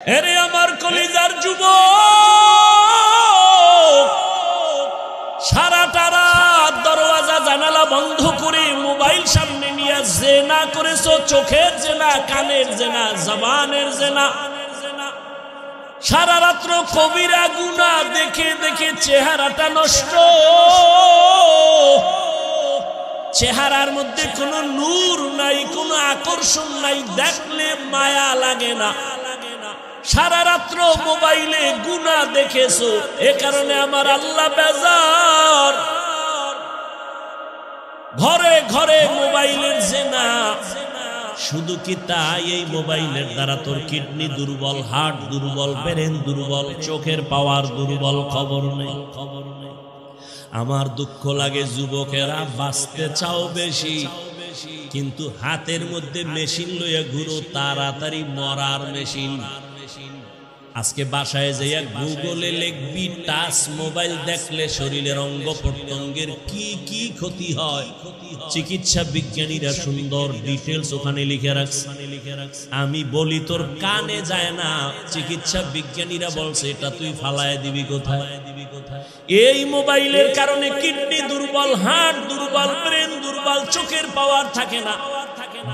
এরে আমার কলিজার যুবক, সারাটা রাত দরওয়াজা জানালা বন্ধ করে মোবাইল সামনে নিয়ে জেনা করেছো। চোখের জেনা, কানের জেনা, জবানের জেনা। সারা রাত্র কবিরা গুনাহ দেখে দেখে চেহারাটা নষ্ট, চেহারার মধ্যে কোনো নূর নাই, কোনো আকর্ষণ নাই, দেখলে মায়া লাগে না। সারা রাত্র মোবাইলে গুনাহ দেখেছো, এ কারণে আমার আল্লাহ বেজার। ঘরে ঘরে মোবাইলের জেনা। শুধু কি তাই? এই মোবাইলের দ্বারা তোর কিডনি দুর্বল, হার্ট দুর্বল, ব্রেন দুর্বল, চোখের পাওয়ার দুর্বল, খবর নেই। আমার দুঃখ লাগে, যুবকেরা বাঁচতে চাও বেশি, কিন্তু হাতের মধ্যে মেশিন লইয়া ঘুরো, তাড়াতাড়ি মরার মেশিন। আজকে বাসায় যাইয়া গুগলে লিখবি টাচ মোবাইল দেখলে শরীরের অঙ্গ প্রত্যঙ্গের কি কি ক্ষতি হয়, চিকিৎসা বিজ্ঞানীরা সুন্দর ডিটেলস ওখানে লিখে রাখছে। আমি বলি তোর কানে যায় না, চিকিৎসা বিজ্ঞানীরা বলছে এটা তুই ফালায় দিবি কোথায়? এই মোবাইলের কারণে কিডনি দুর্বল, হার্ট দুর্বল, ব্রেন দুর্বল, চোখের পাওয়ার থাকে না,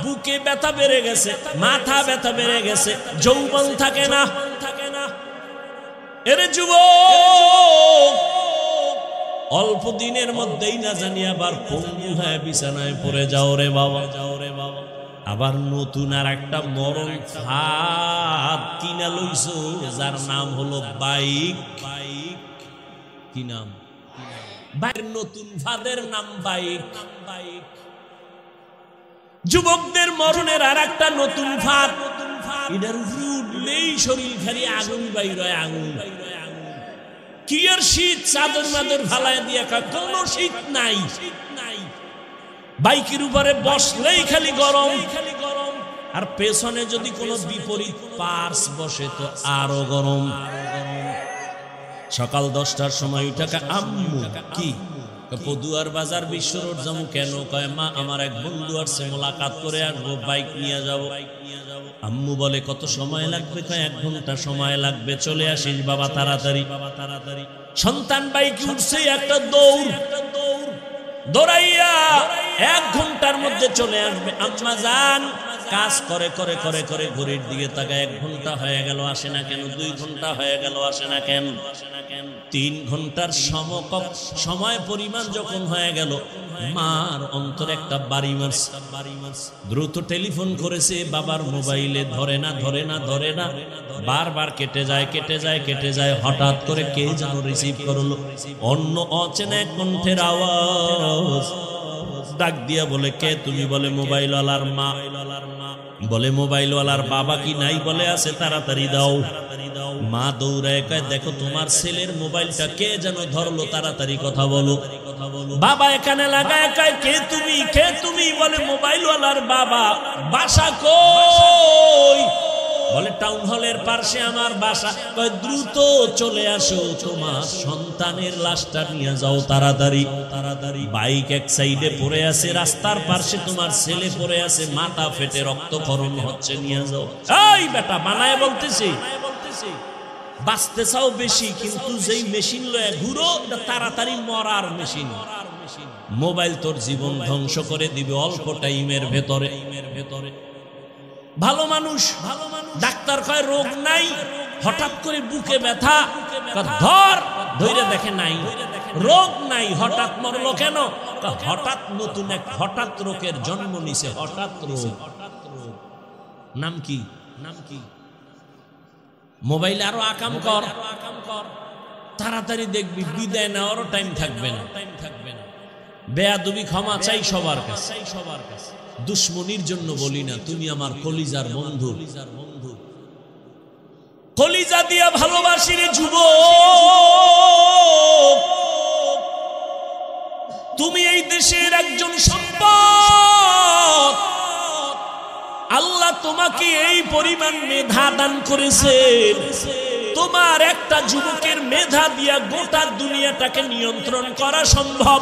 বুকে ব্যথা বেড়ে গেছে, মাথা ব্যথা বেড়ে গেছে, যৌবন থাকে না। এরে যুবক, অল্প দিনের মধ্যেই না জানি আবার পঙ্গু হয়ে বিছানায় পড়ে যাও রে বাবা, যাও রে বাবা। আবার নতুন আর একটা মরণ ফাঁদ কিনা লইছো, যার নাম হলো বাইক। কি নাম? বাইরের নতুন ফাঁদের নাম বাইক। যুবকদের মরণের আর একটা নতুন ফাঁদ, এটার উঠলেই শরীর খালি আগুন বাইর হয়, আগুন। কি আর শীত? চাদর মাদর ফালায় দিয়া কোনো শীত নাই। বাইকের উপরে বসলেই খালি গরম, আর পেছনে যদি কোনো বিপরীত পার্স বসে তো আরো গরম। সকাল 10টার সময় উঠাকা, আম্মু কি পদুয়ার বাজার বিশ্ব রোড যাবো। কেন? কয় মা আমার এক বন্ধু আসছে, মোলাকাত করে আসবো, বাইক নিয়ে যাবো। আম্মু বলে কত সময় লাগবে? কয় 1 ঘন্টা সময় লাগবে। চলে আসিস বাবা তাড়াতাড়ি। সন্তান বাইকে উঠছে, একটা দৌড়, দৌড়াইয়া 1 ঘন্টার মধ্যে চলে আসবে। আম্মা জান কাজ করে করে করে করে ঘড়ির দিকে তাকায়, 1 ঘন্টা হয়ে গেল আসে না কেন? 2 ঘন্টা হয়ে গেল আসে না কেন? 3 ঘন্টার সময় পরিমাণ যখন হয়ে গেল, মার অন্তরে একটা বাড়ি মারছে। দ্রুত টেলিফোন করেছে, বাবার মোবাইলে ধরে না, ধরে না, ধরে না, বারবার কেটে যায়, কেটে যায়, কেটে যায়। হঠাৎ করে কে যেন রিসিভ করলো, অন্য অচেনা এক কণ্ঠের আওয়াজ। ডাক দিয়া বলে কে তুমি? বলে মোবাইলওয়ালার মা। বলে মোবাইলওয়ালার বাবা কি নাই? বলে আছে, তাড়াতাড়ি দাও। মা দৌড়ায় কয় দেখো তোমার ছেলের মোবাইলটা কে যেন ধরলো, তাড়াতাড়ি কথা বলো। বাবা এখানে লাগায় কয় কে তুমি? কে তুমি? বলে মোবাইলওয়ালার বাবা। বাসা কই? বলে টাউন হলের পাশে আমার বাসা। কয় দ্রুত চলে আসো, তোমার সন্তানের লাশটা নিয়ে যাও তাড়াতাড়ি। বাইক এক সাইডে পড়ে আছে, রাস্তার পাশে তোমার ছেলে পড়ে আছে, মাথা ফেটে রক্তক্ষরণ হচ্ছে, নিয়ে যাও। এই বেটা বানায় বলতেছি, বাঁচতে চাও বেশি, কিন্তু যেই মেশিন লয়ে ঘুরো তাড়াতাড়ি মরার মেশিন। মোবাইল তোর জীবন ধ্বংস করে দিবে অল্প টাইমের ভেতরে। ভালো মানুষ, ডাক্তার কয় রোগ নাই, হঠাৎ করে বুকে ব্যথা, ধরে দেখে নাই, রোগ নাই, হঠাৎ মরলো কেন? হঠাৎ নতুন এক হঠাৎ রোগের জন্ম নিছে। হঠাৎ রোগ নাম কি? মোবাইল আরো আকাম কর, তাড়াতাড়ি দেখবি বিদায় নেওয়ারও টাইম থাকবে না। বেয়াদবি ক্ষমা চাই সবার কাছে। দুশ্মনির জন্য বলি না, তুমি আমার কলিজার বন্ধু, কলিজা দিয়া ভালোবাসি রে যুবক। তুমি এই দেশের একজন সম্পদ। আল্লাহ তোমাকে এই পরিমাণ মেধা দান করেছেন, তোমার একটা যুবকের মেধা দিয়া গোটা দুনিয়াটাকে নিয়ন্ত্রণ করা সম্ভব।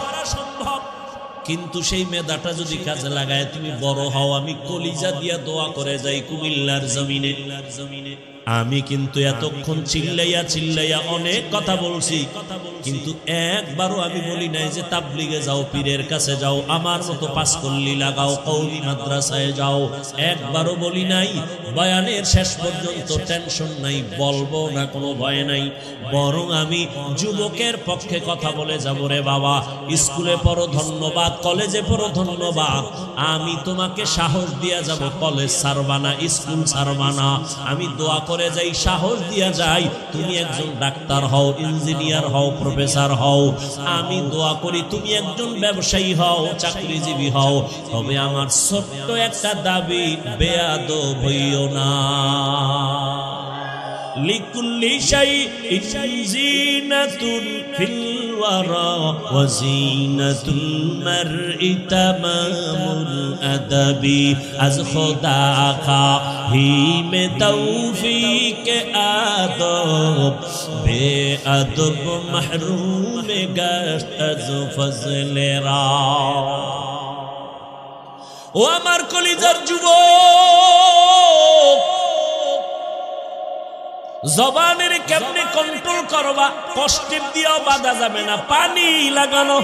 কিন্তু সেই মেধাটা যদি কাজে লাগায় তুমি বড় হও, আমি কলিজা দিয়া দোয়া করে যাই কুমিল্লার জমিনে আমি কিন্তু এতক্ষণ চিল্লাইয়া চিল্লাইয়া অনেক কথা বলছি, কিন্তু একবারও আমি বলি নাই যে তাবলিগে যাও, পীরের কাছে যাও, আমার মতো পাঁচকল্লি লাগাও, কওমি মাদ্রাসায় যাও, একবারও বলি নাই। বয়ানের শেষ পর্যন্ত টেনশন নাই, বলবো না, কোনো ভয় নাই। বরং আমি যুবকের পক্ষে কথা বলে যাব, রে বাবা স্কুলে পড়ো ধন্যবাদ, কলেজে পড়ো ধন্যবাদ, আমি তোমাকে সাহস দিয়া যাব, কলেজ ছাড়বা না, স্কুল ছাড়বা না। আমি দোয়া করে যাই, সাহস দিয়া যাই, তুমি একজন ডাক্তার হও, ইঞ্জিনিয়ার হও, প্রফেসর হও। আমি দোয়া করি তুমি একজন ব্যবসায়ী হও, চাকরিজীবী হও। তবে আমার ছোট্ট একটা দাবি, বেয়াদব হইও না। লিকুল্লি শাইইন জিনাতুন ফিল ওয়ারা ওয়া জিনাতুল মারই তামামুল আদাবি। আজ খোদা খাহি মে তৌফিক আদব, বেআদব মাহরুম গশত আজ ফজলে রা। ও আমার কলিজার যুবক, জবানের কেমনে কন্ট্রোল করবা, কষ্টের দিয়েও বাধা যাবে না, পানি লাগানো।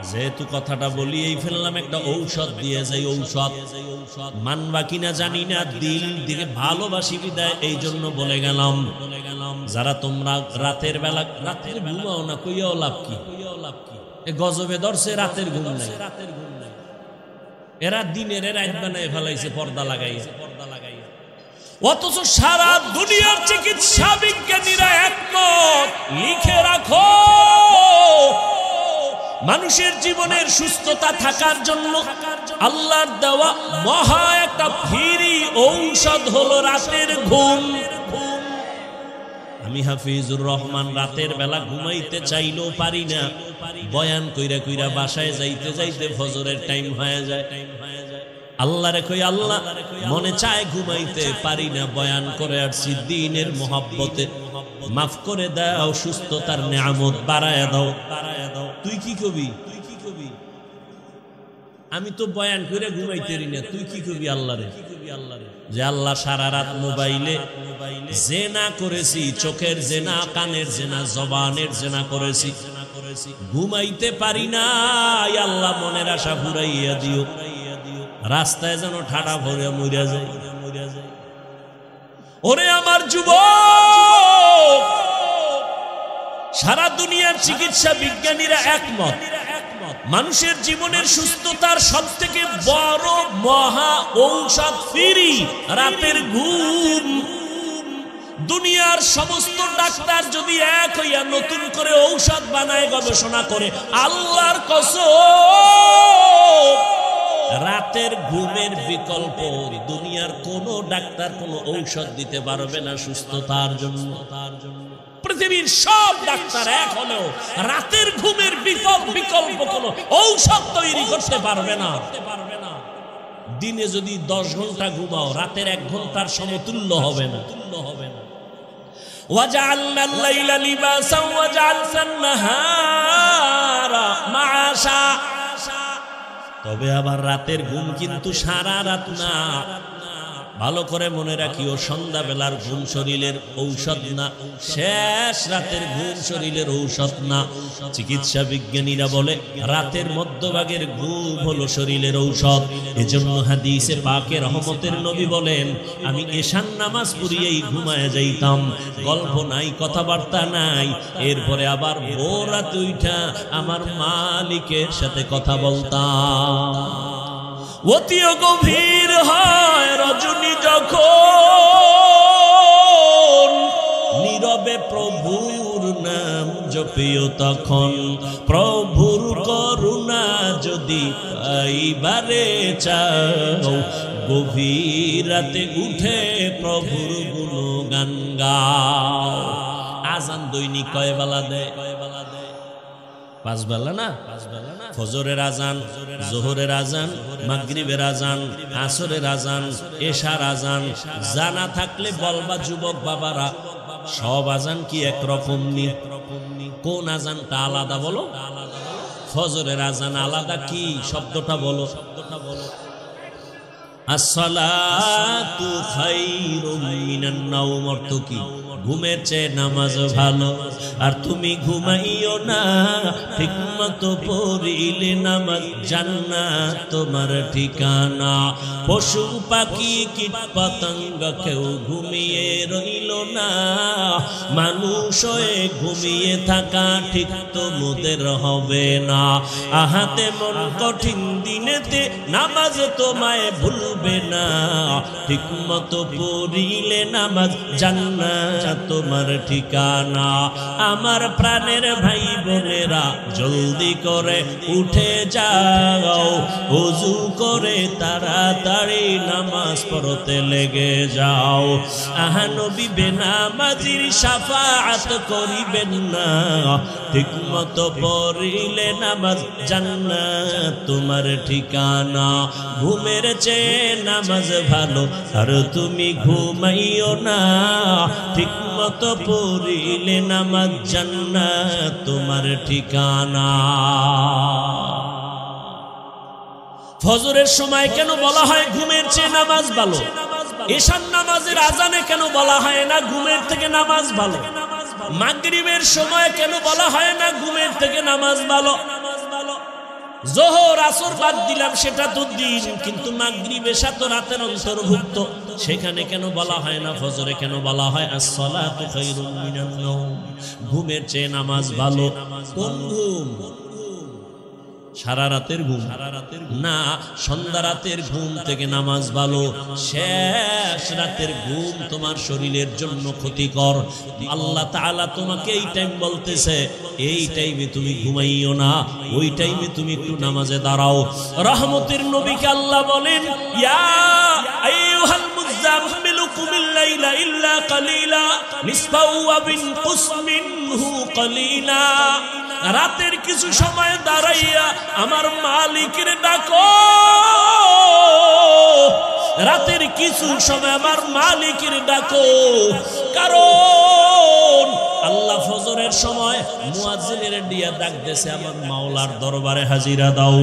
যেহেতু কথাটা বলিয়েই ফেললাম, একটা ঔষধ দিয়ে যাই। ঔষধ মানবা কিনা জানি না, দিল দিকে ভালোবাসি বিদায় এই জন্য বলে গেলাম। যারা তোমরা রাতের বেলা রাতের ঘুমাও না, কইয়াও লাভ কি? গজবে ধরছে, রাতের ঘুম নাই। এরা দিনের রাত বানায় ফেলাইছে, পর্দা লাগাইছে। অথচ সারা দুনিয়ার চিকিৎসা বিজ্ঞানীরা একমত, লিখে রাখো, মানুষের জীবনের সুস্থতা থাকার জন্য আল্লাহর দেওয়া মহা একটা ফ্রি ঔষধ হলো রাতের ঘুম। আমি হাফিজুর রহমান রাতের বেলা ঘুমাইতে চাইলেও পারি না, বয়ান কইরা কইরা বাসায় যাইতে যাইতে ফজরের টাইম হয়ে যায়। আল্লাহ রে কই, আল্লাহ মনে চায় ঘুমাইতে পারি না, বয়ান করে আসছি দ্বীনের মোহাব্বতে, মাফ করে দাও, সুস্থতার নিয়ামত বাড়ায়া দাও। তুই কি কবি? আমি তো বয়ান করে ঘুমাইতে পারি না, তুই কি কবি আল্লাহ রে? যে আল্লাহ সারা রাত মোবাইলে জেনা করেছি, চোখের জেনা, কানের জেনা, জবানের জেনা করেছি, ঘুমাইতে পারি না। আল্লাহ মনের আশা ফুরাইয়া দিও, রাস্তায় যেন ঠাডা ভরে মরিয়া যায়। ওরে আমার যুবক, সারা দুনিয়ার চিকিৎসা বিজ্ঞানীরা একমত, মানুষের জীবনের সুস্থতার সবথেকে বড় মহা ঔষধ ফ্রি রাতের ঘুম। দুনিয়ার সমস্ত ডাক্তার যদি এক হইয়া নতুন করে ঔষধ বানায়, গবেষণা করে, আল্লাহর কসম রাতের ঘুমের বিকল্প দুনিয়ার কোন ডাক্তার কোন ঔষধ দিতে পারবে না সুস্থতার জন্য। পৃথিবীর সব ডাক্তার এক হলেও রাতের ঘুমের বিকল্প কোন ঔষধ তৈরি করতে পারবে না। দিনে যদি 10 ঘন্টা ঘুমাও, রাতের 1 ঘন্টার সমতুল্য হবে না। ওয়াজআলনা আল-লাইলা লিবাসান ওয়াজআলনা আন-নাহারা মাআশা। তবে আবার রাতের ঘুম কিন্তু সারা রাত না, ভালো করে মনে রাখিও, সন্ধ্যাবেলার ঘুম শরীরের ঔষধ না, শেষ রাতের ঘুম শরীরের ঔষধ না। চিকিৎসা বিজ্ঞানীরা বলে রাতের মধ্যভাগের ঘুম হলো শরীরের ঔষধ। এজন্য হাদিসে পাকে রহমতের নবী বলেন, আমি এশার নামাজ পড়িয়েই ঘুমায় যাইতাম, গল্প নাই, কথাবার্তা নাই, এরপরে আবার ভোর রাতে উঠা আমার মালিকের সাথে কথা বলতাম। অতিও গভীর হয় রজনী যখন, নীরবে প্রভুর নাম জপিও তখন, প্রভুর করুণা যদি পাইবারে চাও, গভীর রাতে উঠে প্রভুর গুণগান গাও। আজান দৈনিক কয় বেলা দেয়? 5 বেলা না? ফজরের আজান, জোহরের আজান, মাগরিবের আজান, আসরের আজান, এশার আজান। জানা থাকলে বলবা যুবক বাবারা, সব আজান কি একরকম নি? কোন আজানটা আলাদা বলো? ফজরের আজান আলাদা, কি শব্দটা বলো? আসসালাতু খায়রুম মিনান নাওম অর্থ কি? ঘুমের চেয়ে নামাজ ভালো। আর তুমি ঘুমাইও না, ঠিকমতো পড়িলে নামাজ জান্নাত তোমার ঠিকানা। পশু পাখি কীট পতঙ্গ কেউ ঘুমিয়ে রইল না, মানুষ হয়ে ঘুমিয়ে থাকা ঠিক তো মোদের হবে না। আহাতে মন কঠিন দিনেতে নামাজ তোমায় ভুলবে না, ঠিকমতো পড়িলে নামাজ জান্নাত তোমার ঠিকানা। আমার প্রাণের ভাই বোনেরা জলদি করে উঠে যাও, ওযু করে তাড়াতাড়ি নামাজ পড়তে লেগে যাও। আহা নবী বেনামাজির শাফাআত করিবেন না, ঠিকমতো পড়িলে নামাজ জান্নাত তোমার ঠিকানা। ঘুমের চেয়ে নামাজ ভালো, আর তুমি ঘুমাইও না, ঠিকমতো পড়িলে নামাজ জান্নাত তোমার ঠিকানা। ফজরের সময় কেন বলা হয় ঘুমের চেয়ে নামাজ ভালো? এশার নামাজের আজানে কেন বলা হয় না ঘুমের থেকে নামাজ ভালো? মাগরিবের সময় কেন বলা হয় না ঘুমের থেকে নামাজ ভালো? যোহর আসর বাদ দিলাম, সেটা তো দিন, কিন্তু মাগরিব এশা তো রাতের অন্তর্ভুক্ত, সেখানে কেন বলা হয় না ফজরে কেন বলা হয় আসসালাতু খায়রুম মিনান নাওম? ঘুমের চেয়ে নামাজ ভালো। কোন ঘুম? সারা রাতের ঘুম না, সন্ধ্যা রাতের ঘুম থেকে নামাজ ভালো। শেষ রাতের ঘুম তোমার শরীরের জন্য ক্ষতিকর। আল্লাহ তাআলা তোমাকে এই টাইম বলতেছে, এই টাইমে তুমি ঘুমাইও না, ওই টাইমে তুমি একটু নামাজে দাঁড়াও। রহমতের নবীকে আল্লাহ বলেন, ইয়া আইয়ুহাল মুযাম্মিলু কুমিল লাইলা ইল্লা কালিলা নিসফাহু ওয়া বিনকুস মিনহু কালিলা। রাতের কিছু সময় দাঁড়াইয়া আমার মালিকের ডাকো, রাতের কিছু সময় আমার মালিকের ডাকো। কারণ আল্লাহ ফজরের সময় মুয়াজ্জিনের দিয়া ডাক দেছে, আমার মাওলার দরবারে হাজিরা দাও।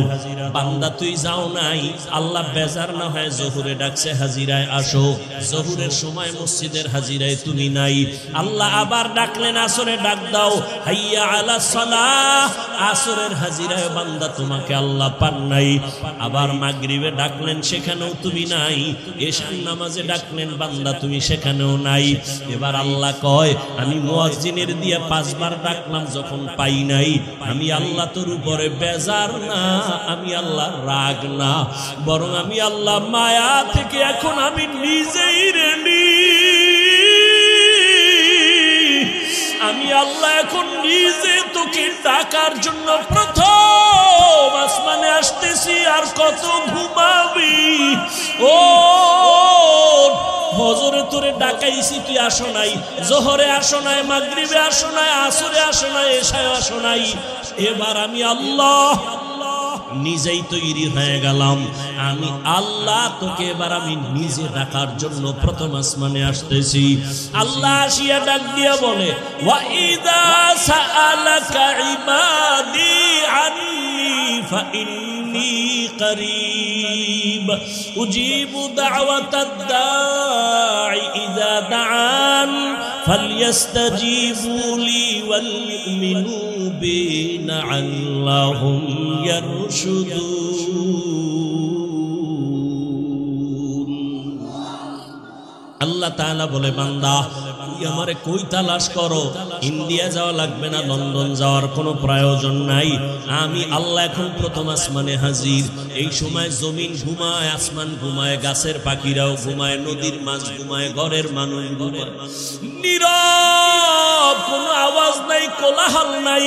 বান্দা তুই যাও নাই, আল্লাহ বেজার না হয় জোহরে ডাকছে, হাজিরায় আসো। জোহরের সময় মসজিদের হাজিরায় তুমি নাই, আল্লাহ আবার ডাকলেন আসরে ডাক দাও, হাইয়া আলা সালাহ। আসরের হাজিরায় বান্দা তোমাকে আল্লাহ পান নাই। আবার মাগরিবে ডাকলেন, সেখানেও তুমি নাই। এশার নামাজে ডাকলেন বান্দা, তুমি সেখানেও নাই। এবার আল্লাহ কয়, আমি মুয়াজ্জিনের দিয়া 5 বার ডাকলাম, যখন পাই নাই, আমি আল্লাহ তোর উপরে বেজার না, আমি আল্লাহ রাগ না, বরং আমি আল্লাহ মায়া থেকে এখন আমি নিজেই রেডি। আমি আল্লাহ এখন নিজে তোকে ডাকার জন্য প্রথম আসমানে আসতেছি। আর কত ঘুমাবি? ও ফজরে তোরে ডাকাইছি, তুই আসো নাই, জোহরে আসো নাই, মাগরিবে আসো নাই, আসরে আসো নাই, এশায় আসো নাই। এবার আমি আল্লাহ নিজেই তৈরি হয়ে গেলাম, আমি আল্লাহ তোকে এবার আমি নিজে ডাকার জন্য প্রথম আসমানে আসতেছি। আল্লাহ আসিয়া ডাক দিয়া বলে, ওয়া ইযা সাআলাকা ইবাদি আন্নী ফাইন্নী করিব উজিবু দাওয়াতাদ দাঈ ইযা দাআন ফালইস্তাজিবু লি ওয়াল ইউমিনু বি লাআল্লাহুম ইয়ারশুদুন। আল্লাহ তাআলা বলে, বান্দা তুই আমারে কই তালাশ করো? ইন্ডিয়া যাওয়া লাগবে না, লন্ডন যাওয়ার কোনো প্রয়োজন নাই। আমি আল্লাহ এখন প্রথম আসমানে হাজির। এই সময় জমিন ঘুমায়, আসমান ঘুমায়, গাছের পাখিরাও ঘুমায়, নদীর মাছ ঘুমায়, ঘরের মানুষ ঘুমায়, নীরব, কোনো আওয়াজ নাই, কোলাহল নাই।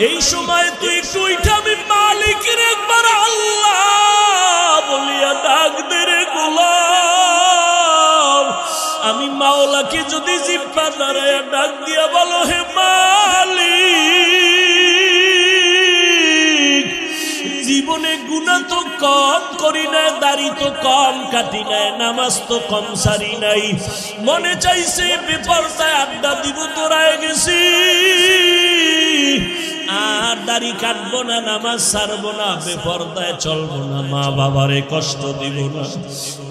এই সময় তুই টুইটা আমি মালিকের একবার আল্লাহ বলিয়া ডাক দে রে গোলাম। আমি মাওলাকে যদি জিহ্বা দাঁড়ায় ডাক দিয়া বলো, হে মালিক, জীবনে গুনাহ তো কম করি নাই, দাড়ি তো কম কাটি নাই, নামাজ তো কম সারি নাই, মনে চাইছে বেপরদায় আড্ডা দিব, তোরায় গেছি, আর দাড়ি কাটবো না, নামাজ ছাড়বো না, বেপরদায় চলবো না, মা বাবারে কষ্ট দিব না।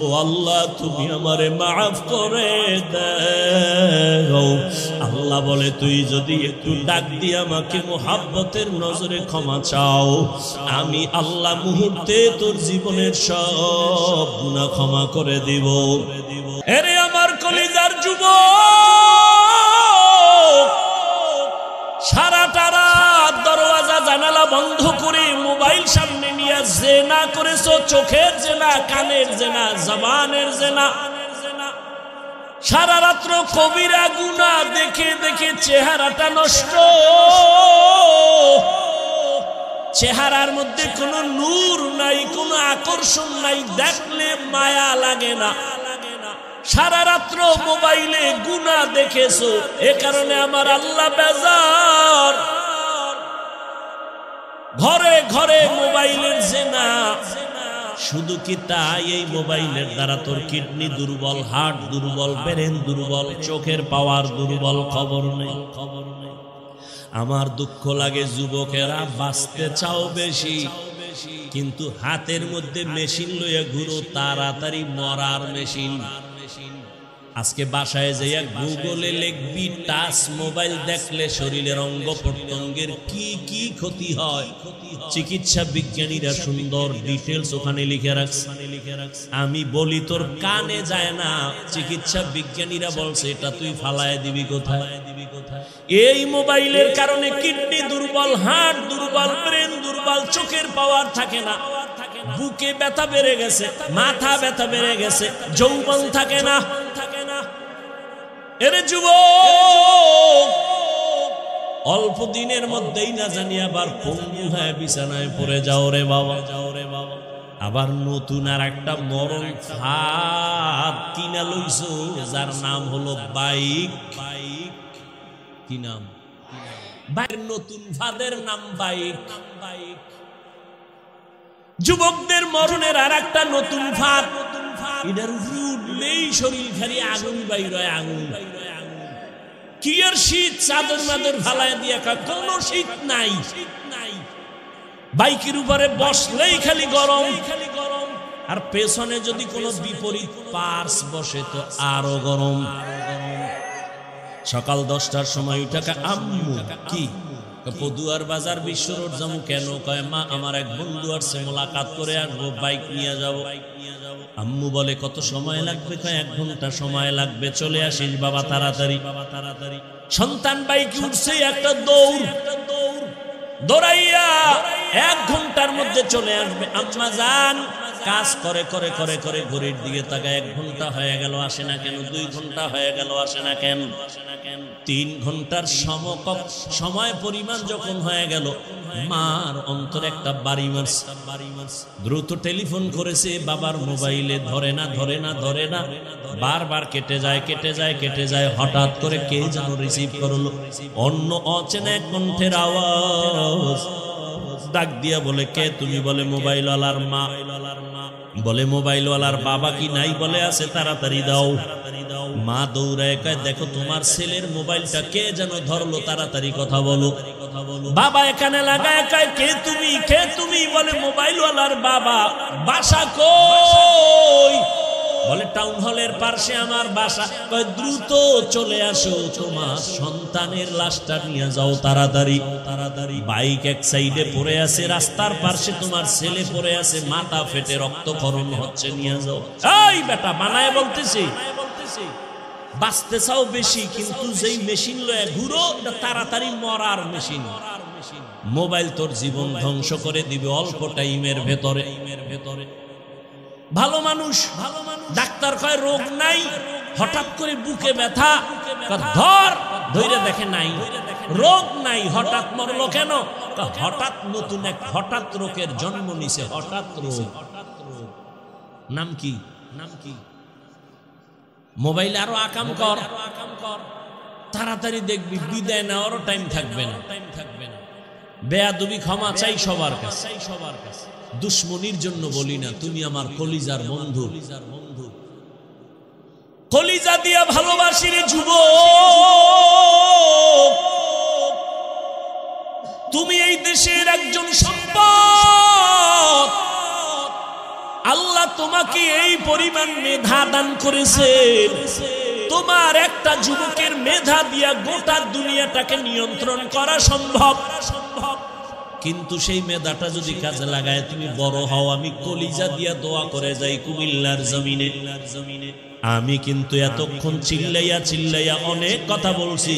ও আল্লাহ, তুমি আমারে মাফ করে দাও। আল্লাহ বলে, তুই যদি একটু ডাক দিয়ে আমাকে মুহাব্বতের নজরে ক্ষমা চাও, আমি আল্লাহ মুহূর্তে তোর জীবনের সব গুনাহ ক্ষমা করে দিব। এরে আমার কলিজার যুবক, সারাটা রাত দরওয়াজা জানালা বন্ধ করে মোবাইল সামনে নিয়ে জেনা করেছো, চোখের জেনা, কানের জেনা, জবানের জেনা। সারা রাত্র কবিরা গুনাহ দেখে দেখে চেহারাটা নষ্ট, চেহারার মধ্যে কোনো নূর নাই, কোনো আকর্ষণ নাই, দেখলে মায়া লাগে না। সারা রাত্র মোবাইলে গুনাহ দেখেছো, এ কারণে আমার আল্লাহ বেজার। ঘরে ঘরে মোবাইলের জেনা। শুধু কি তাই? এই মোবাইলের দ্বারা তোর কিডনি দুর্বল, হার্ট দুর্বল, ব্রেন দুর্বল, চোখের পাওয়ার দুর্বল, খবর নেই। আমার দুঃখ লাগে, যুবকেরা বাঁচতে চাও বেশি, কিন্তু হাতের মধ্যে মেশিন লইয়া ঘুরো, তাড়াতাড়ি মরার মেশিন। আজকে বাসায় যাইয়া গুগলে লিখবি টাচ মোবাইল দেখলে শরীরের অঙ্গ প্রত্যঙ্গের কি কি ক্ষতি হয়, চিকিৎসা বিজ্ঞানীরা সুন্দর ডিটেলস ওখানে লিখে রাখছে। আমি বলি তোর কানে যায় না, চিকিৎসা বিজ্ঞানীরা বলছে এটা তুই ফালায় দিবি কোথায়? এই মোবাইলের কারণে কিডনি দুর্বল, হার্ট দুর্বল, ব্রেন দুর্বল, চোখের পাওয়ার থাকে না, বুকে ব্যথা বেড়ে গেছে, মাথা ব্যথা বেড়ে গেছে, যৌবন থাকে না। এরে যুবক, অল্প দিনের মধ্যেই না জানি আবার পঙ্গু হয়ে বিছানায় পড়ে যাও রে বাবা, যাও রে বাবা। আবার নতুন আর একটা মরণ ফাঁদ কিনা লইছো, যার নাম হলো বাইক। কি নাম? বাইক। নতুন ফাঁদের নাম বাইক। যুবকদের মরণের আর একটা নতুন ফাঁদ, এটার উঠলেই শরীর খালি আগুন বাইর হয়, আগুন। কি আর শীত, চাদর মাদর ফালায় দিয়া কোন শীত নাই। বাইকের উপরে বসলেই খালি গরম, আর পেছনে যদি কোনো বিপরীত পার্স বসে তো আরো গরম। সকাল 10টার সময় উঠাকা, আম্মু কি পদুয়ার বাজার বিশ্ব রোড যাবো কেন? কয় মা আমার এক বন্ধু আসছে, মোলাকাত করে আসবো, বাইক নিয়ে যাব। আম্মু বলে কত সময় লাগবে? কয় 1 ঘন্টা সময় লাগবে। চলে আসিস বাবা তাড়াতাড়ি। সন্তান বাইকে উঠছে, একটা দৌড়, দৌড়াইয়া 1 ঘন্টার মধ্যে চলে আসবে। আম্মা জান কাজ করে করে করে করে ঘড়ির দিকে তাকায়, 1 ঘন্টা হয়ে গেল আসে না কেন? 2 ঘন্টা হয়ে গেল আসে না কেন? 3 ঘন্টার সমকক্ষ সময় পরিমাণ যখন হয়ে গেল, মার অন্তরে একটা বাড়ি মারছে। দ্রুত টেলিফোন করেছে, বাবার মোবাইলে ধরে না, ধরে না, ধরে না, বারবার কেটে যায়, কেটে যায়, কেটে যায়। হঠাৎ করে কে যেন রিসিভ করলো, অন্য অচেনা এক কণ্ঠের আওয়াজ। ডাক দিয়া বলে কে তুমি? বলে মোবাইলওয়ালার মা। বলে মোবাইলওয়ালার বাবা কি নাই? বলে আছে, তাড়াতাড়ি দাও। মা দৌড়ায় কয় দেখো তোমার ছেলের মোবাইলটা কে যেন ধরলো, তাড়াতাড়ি কথা বলো। বাবা এখানে লাগায় কয় কে তুমি, কে তুমি? বলে মোবাইলওয়ালার বাবা। বাসা কই? বলে টাউন হলের পাশে আমার বাসা। কয় দ্রুত চলে আসো, তোমার সন্তানের লাশটা নিয়ে যাও তাড়াতাড়ি, তাড়াতাড়ি। বাইক এক সাইডে পড়ে আছে, রাস্তার পাশে তোমার ছেলে পড়ে আছে, মাথা ফেটে রক্তক্ষরণ হচ্ছে, নিয়ে যাও। এই বেটা বানায় বলতেছি, বাঁচতে চাও বেশি, কিন্তু যেই মেশিন লয়ে ঘুরো এটা তাড়াতাড়ি মরার মেশিন। মোবাইল তোর জীবন ধ্বংস করে দিবে অল্প টাইমের ভেতরে। ভালো মানুষ, ডাক্তার কয় রোগ নাই, হঠাৎ করে বুকে ব্যথা, ধর ধরে দেখে নাই, রোগ নাই, হঠাৎ মরলো কেন? হঠাৎ নতুন এক হঠাৎ রোগের জন্ম নিছে, হঠাৎ রোগ। নাম কি? নাম কি? মোবাইলে আরো আকাম কর, তাড়াতাড়ি দেখবি, বিদায় নেওয়ারও টাইম থাকবে না। বেয়াদবি ক্ষমা চাই সবার কাছে, সবার কাছে। দুশ্মনির জন্য বলি না, তুমি আমার কলিজার বন্ধু, কলিজা দিয়া ভালোবাসি রে যুবক। তুমি এই দেশে একজন সম্পদ। আল্লাহ তোমাকে এই পরিমাণ মেধা দান করেছেন, তোমার একটা যুবকের মেধা দিয়া গোটা দুনিয়াটাকে নিয়ন্ত্রণ করা সম্ভব। কিন্তু সেই মেধাটা যদি কাজে লাগায় তুমি বড় হও, আমি কলিজা দিয়া দোয়া করে যাই কুমিল্লার জমিনে। আমি কিন্তু এতক্ষণ চিল্লাইয়া চিল্লাইয়া অনেক কথা বলছি,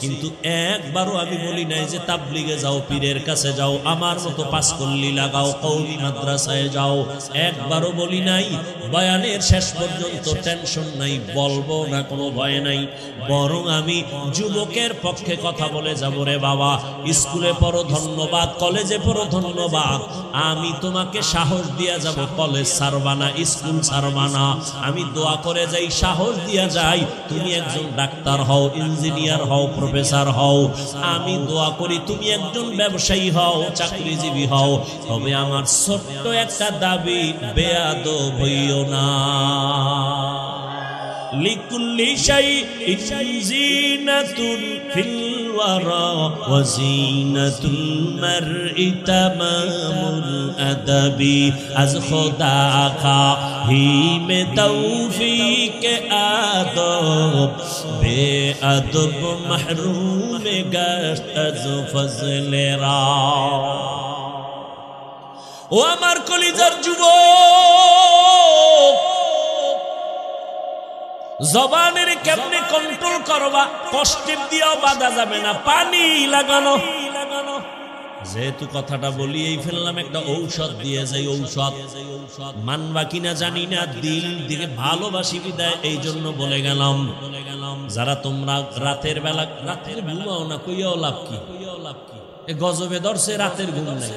কিন্তু একবারও আমি বলি নাই যে তাবলিগে যাও, পীরের কাছে যাও, আমার মতো পাঁচকল্লি লাগাও, কওমি মাদ্রাসায় যাও, একবারও বলি নাই। বয়ানের শেষ পর্যন্ত টেনশন নাই, বলবো না, কোনো ভয় নাই। বরং আমি যুবকের পক্ষে কথা বলে যাব, রে বাবা স্কুলে পড়ো ধন্যবাদ, কলেজে পড়ো ধন্যবাদ, আমি তোমাকে সাহস দিয়া যাব, কলেজ ছাড়বা না, স্কুল ছাড়বা না। আমি দোয়া করে যাই, সাহস দিয়া যাই, তুমি একজন ডাক্তার হও, ইঞ্জিনিয়ার হও, প্রফেসর হও। আমি দোয়া করি তুমি একজন ব্যবসায়ী হও, চাকরিজীবী হও। তবে আমার ছোট্ট একটা দাবি, বেয়াদব হইও না। লিকুল্লি শাইইন জিনাতুন ফিল ওয়ারা ওয়া জিনাতুল মারই তামামুল আদাবি। আজ খোদা কা হি মে তৌফিক আদব, বেআদব মাহরুম গশত আজ ফজলে রা। ও আমার কলিজার যুবক, জবানের কেমনে কন্ট্রোল করবা, কষ্টের দিয়েও বাধা যাবে না, পানি লাগানো। যেহেতু কথাটা বলিয়েই ফেললাম, একটা ঔষধ দিয়ে যাই। ঔষধ মানবা কিনা জানি না, দিল দিকে ভালোবাসি বিদায় এই জন্য বলে গেলাম। যারা তোমরা রাতের বেলা ঘুমাও না, কইয়াও লাভ কি? গজবে ধরছে, রাতের ঘুম নাই।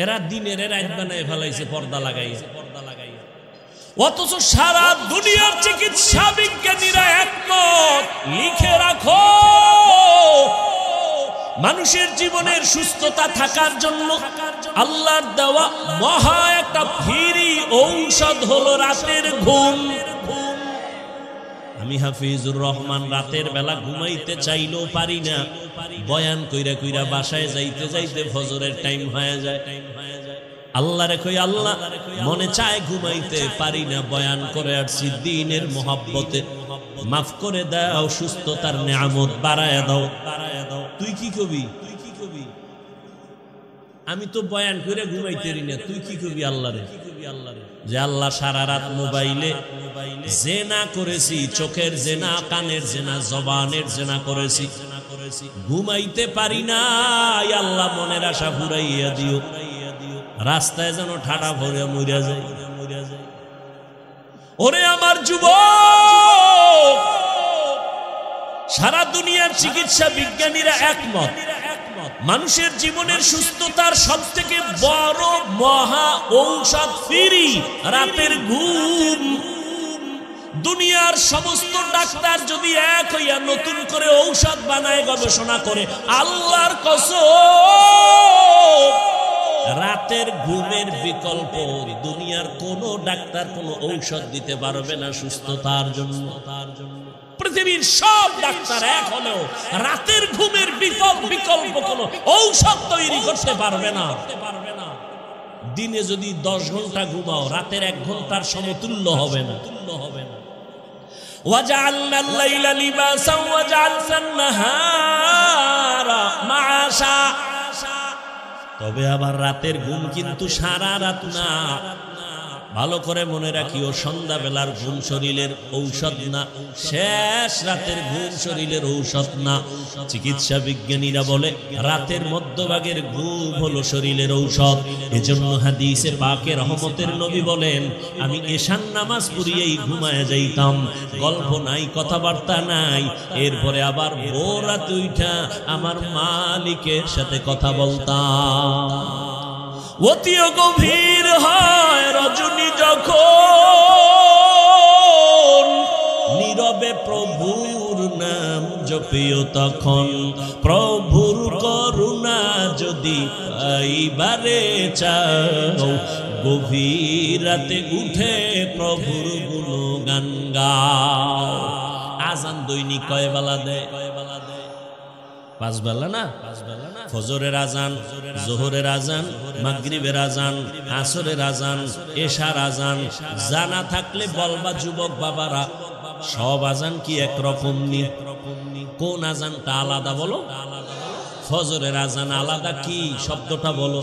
এরা দিনের রাত বানায় ফেলাইছে, পর্দা লাগাইছে। অথচ সারা দুনিয়ার চিকিৎসা বিজ্ঞানীরা একমত, লিখে রাখো, মানুষের জীবনের সুস্থতা থাকার জন্য আল্লাহর দেওয়া মহা একটা ফ্রি ঔষধ হলো রাতের ঘুম। আমি হাফিজুর রহমান রাতের বেলা ঘুমাইতে চাইলেও পারি না, বয়ান কইরা কইরা বাসায় যাইতে যাইতে ফজরের টাইম হয়ে যায়। আল্লাহ রে কই, আল্লাহ মনে চায় ঘুমাইতে পারি না, বয়ান করে আসছি দ্বীনের মহব্বতে, মাফ করে দাও, সুস্থতার নিয়ামত বাড়ায়া দাও। তুই কি কবি? আমি তো বয়ান করে ঘুমাইতে পারি না, তুই কি কবি আল্লাহ রে? যে আল্লাহ সারা রাত মোবাইলে জেনা করেছি, চোখের জেনা, কানের জেনা, জবানের জেনা করেছি, ঘুমাইতে পারি না। আল্লাহ মনের আশা ফুরাইয়া দিও, রাস্তায় যেন ঠাডা ভরে মরিয়া যায়। ওরে আমার যুবক, সারা দুনিয়ার চিকিৎসা বিজ্ঞানীরা একমত, মানুষের জীবনের সুস্থতার সবথেকে বড় মহা ঔষধ ফ্রি রাতের ঘুম। দুনিয়ার সমস্ত ডাক্তার যদি এক হইয়া নতুন করে ঔষধ বানায়, গবেষণা করে, আল্লাহর কসম রাতের ঘুমের বিকল্প দুনিয়ার কোন ডাক্তার কোন ঔষধ দিতে পারবে না সুস্থতার জন্য। পৃথিবীর সব ডাক্তার এক হলেও রাতের ঘুমের বিকল্প কোন ঔষধ তৈরি করতে পারবে না। দিনে যদি 10 ঘন্টা ঘুমাও, রাতের 1 ঘন্টার সমতুল্য হবে না। ওয়াজআলনা আল-লাইলা লিবাসান ওয়াজআলনা আন-নাহারা মাআশা। তবে আবার রাতের ঘুম কিন্তু সারা রাত না, ভালো করে মনে রাখিও, সন্ধ্যাবেলার ঘুম শরীরের ঔষধ না, শেষ রাতের ঘুম শরীরের ঔষধ না। চিকিৎসা বিজ্ঞানীরা বলে রাতের মধ্যভাগের ঘুম হলো শরীরের ঔষধ। এজন্য হাদিসে পাকে রহমতের নবী বলেন, আমি এশার নামাজ পড়িয়েই ঘুমায় যাইতাম, গল্প নাই, কথাবার্তা নাই, এরপরে আবার ভোর রাতে উঠা আমার মালিকের সাথে কথা বলতাম। অতিও গভীর হয় রজনী যখন, নীরবে প্রভুর নাম জপিও তখন, প্রভুর করুণা যদি পাইবারে চাও, গভীর রাতে উঠে প্রভুর গুণগান গাও। আজান দৈনিক কয় বেলা দেয়? পাঁচ বেলা না, ফজরের আজান, জোহরের আজান, মাগরিবের আজান, আসরের আজান, এশার আজান। জানা থাকলে বলবা যুবক বাবারা, সব আজান কি একরকম নি? কোন আজানটা আলাদা বলো? ফজরের আজান আলাদা, কি শব্দটা বলো?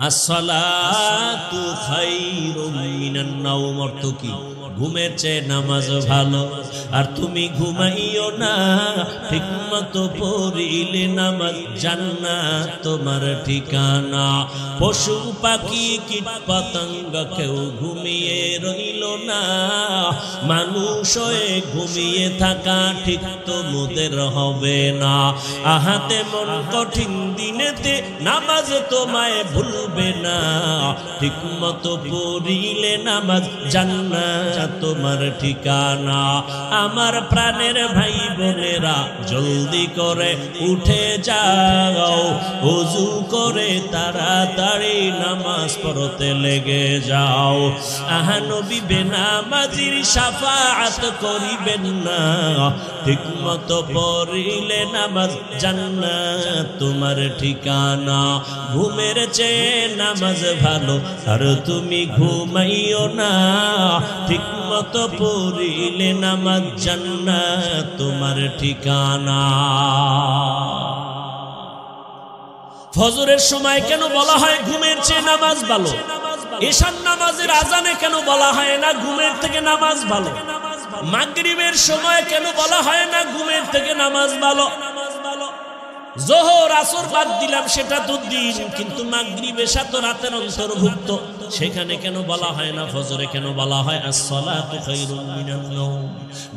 আসসালাতু খায়রুম মিনান নাওম, অর্থ কি? ঘুমের চেয়ে নামাজ ভালো। আর তুমি ঘুমাইও না, ঠিক মতো পড়িলে নামাজ জান্নাত তোমার ঠিকানা। পশু পাখি কীট পতঙ্গ কেউ ঘুমিয়ে রইল না, মানুষ হয়ে ঘুমিয়ে থাকা ঠিক তোমাদের হবে না। আহাতে মন কঠিন দিনেতে নামাজ তোমায় ভুলবে না, ঠিক মতো পড়িলে নামাজ জান্নাত তোমার ঠিকানা। আমার প্রাণের ভাই বোনেরা, জলদি করে উঠে যাও, ওযু করে তাড়াতাড়ি নামাজ পড়তে লেগে যাও। আহা নবী বেনামাজির শাফাআত করিবেন না, ঠিক মতো পড়িলে নামাজ জান্নাত তোমার ঠিকানা। ঘুমের চেয়ে নামাজ ভালো, আর তুমি ঘুমাইও না, ঠিক মতো পড়িলে নামাজ জান্নাত তোমার ঠিকানা। ফজরের সময় কেন বলা হয় ঘুমের চেয়ে নামাজ ভালো? এশার নামাজের আজানে কেন বলা হয় না ঘুমের থেকে নামাজ ভালো? মাগরিবের সময় কেন বলা হয় না ঘুমের থেকে নামাজ ভালো? জোহর আসর বাদ দিলাম, সেটা তো দিন, কিন্তু মাগরিব এশা তো রাতের অন্তর্ভুক্ত। সেখানে কেন বলা হয় না ফজরে কেন বলা হয় আসসালাতু খায়রুম মিনান নাওম?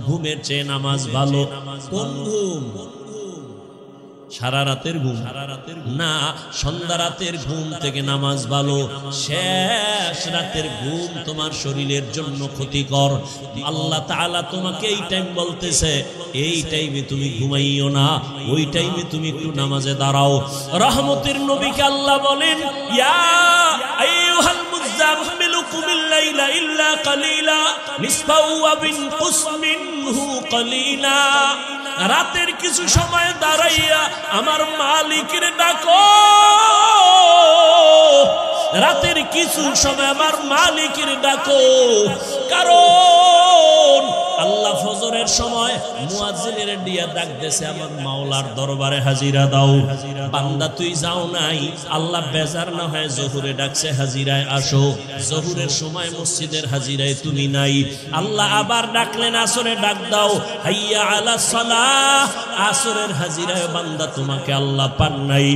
ঘুমের চেয়ে নামাজ ভালো। কোন ঘুম? সারা রাতের ঘুম না, সন্ধ্যা রাতের ঘুম থেকে নামাজ ভালো। শেষ রাতের ঘুম তোমার শরীরের জন্য ক্ষতিকর। আল্লাহ তাআলা তোমাকে এই টাইম বলতেছে, এই টাইমে তুমি ঘুমাইও না, ওই টাইমে তুমি একটু নামাজে দাঁড়াও। রহমতের নবীকে আল্লাহ বলেন, ইয়া আইয়ুহাল মুযাম্মিলু কুমিল লাইলা ইল্লা কালিলা নিসফাহু ওয়া বিনকুস মিনহু কালিলা। রাতের কিছু সময় দাঁড়াইয়া আমার মালিকের ডাকো, রাতের কিছু সময় আমার মালিকের ডাকো। কারণ আল্লাহ ফজরের সময় মুয়াজ্জিনের দিয়া ডাক দেছে, আমার মাওলার দরবারে হাজিরা দাও। বান্দা তুই যাও নাই, আল্লাহ বেজার না হয় জোহরে ডাকছে, হাজিরায় আসো। জোহরের সময় মসজিদের হাজিরায় তুমি নাই, আল্লাহ আবার ডাকলেন আসরে ডাক দাও, হাইয়া আলাস সালাহ। আসরের হাজিরায় বান্দা তোমাকে আল্লাহ পান নাই।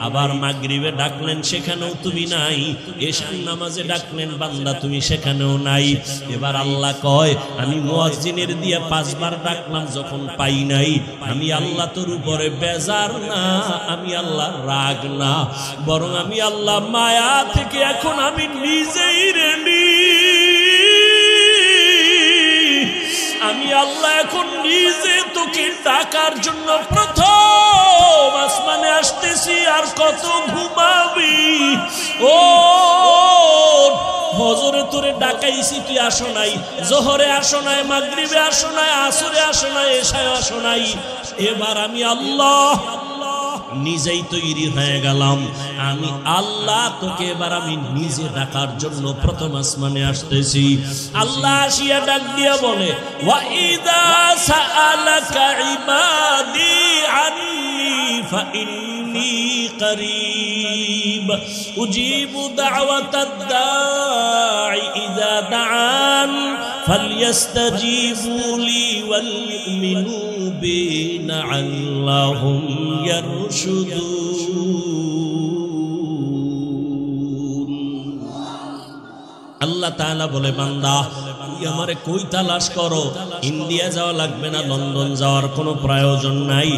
আবার মাগরিবে ডাকলেন, সেখানেও তুমি নাই। এশার নামাজে ডাকলেন বান্দা, তুমি সেখানেও নাই। এবার আল্লাহ কয়, আমি মুয়াজ্জিনের দিয়ে 5 বার ডাকলাম, যখন পাই নাই, আমি আল্লাহ তোর উপরে বেজার না, আমি আল্লাহ রাগ না, বরং আমি আল্লাহ মায়া থেকে এখন আমি নিজেই রেডি। আমি আল্লাহ এখন নিজে তোকে ডাকার জন্য প্রথম আসমানে আসতেছি। আর কত ঘুমাবি? ও ফজরে তোরে ডাকাইছি, তুই আসো নাই, জোহরে আসো নাই, মাগরিবে আসো নাই, আসরে আসো নাই, এশায় আসো নাই। এবার আমি আল্লাহ নিজেই তৈরি হয়ে গেলাম, আমি আল্লাহ তোকে এবার আমি নিজে ডাকার জন্য প্রথম আসমানে আসতেছি। আল্লাহ আসিয়া ডাক দিয়া বলে, ওয়া ইযা সাআলাকা ইবাদি আন্নী ফাইন্নী করিব উজিবু দাওয়াতাদ দাঈ ইযা দাআন ফালইস্তাজিবু লি ওয়াল ইউমিনু বি লাআল্লাহুম ইয়ারশুদুন। আল্লাহ তাআলা বলে, বান্দা তুই আমারে কই তালাশ করো? ইন্ডিয়া যাওয়া লাগবে না, লন্ডন যাওয়ার কোনো প্রয়োজন নাই।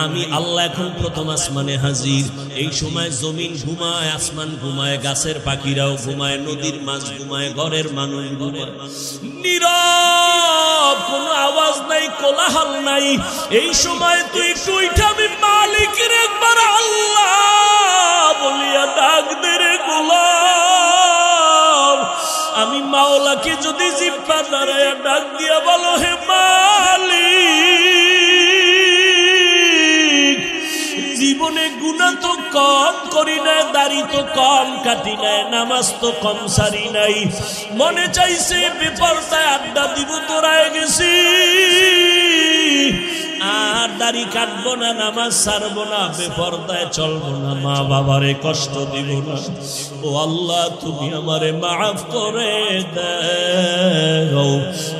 আমি আল্লাহ এখন প্রথম আসমানে হাজির। এই সময় জমিন ঘুমায়, আসমান ঘুমায়, গাছের পাখিরাও ঘুমায়, নদীর মাছ ঘুমায়, ঘরের মানুষ ঘুমায়, নীরব, কোনো আওয়াজ নাই, কোলাহল নাই। এই সময় তুই টুইটা আমি মালিকের একবার আল্লাহ বলিয়া ডাক দে রে গোলাম। আমি মাওলাকে যদি জিব্বা দাঁড়ায় ডাক দিয়া বলো, হে মালিক, কম কাটি নাই, নামাজ তো কম সারি নাই। মনে চাইছে বেপরদায় আড্ডা দিব, তোরায় গেছি, আর দাড়ি কাটবো না, নামাজ ছাড়বো না, বেপরদায় চলবো না, মা বাবারে কষ্ট দিব না। ও আল্লাহ, তুমি আমারে মাফ করে দাও।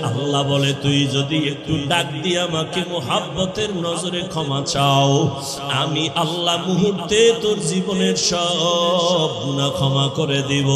আল্লাহ বলে, তুই যদি একটু ডাক দিয়ে আমাকে মোহাব্বতের নজরে ক্ষমা চাও, আমি আল্লাহ মুহূর্তে তোর জীবনের সব গুনাহ ক্ষমা করে দিব।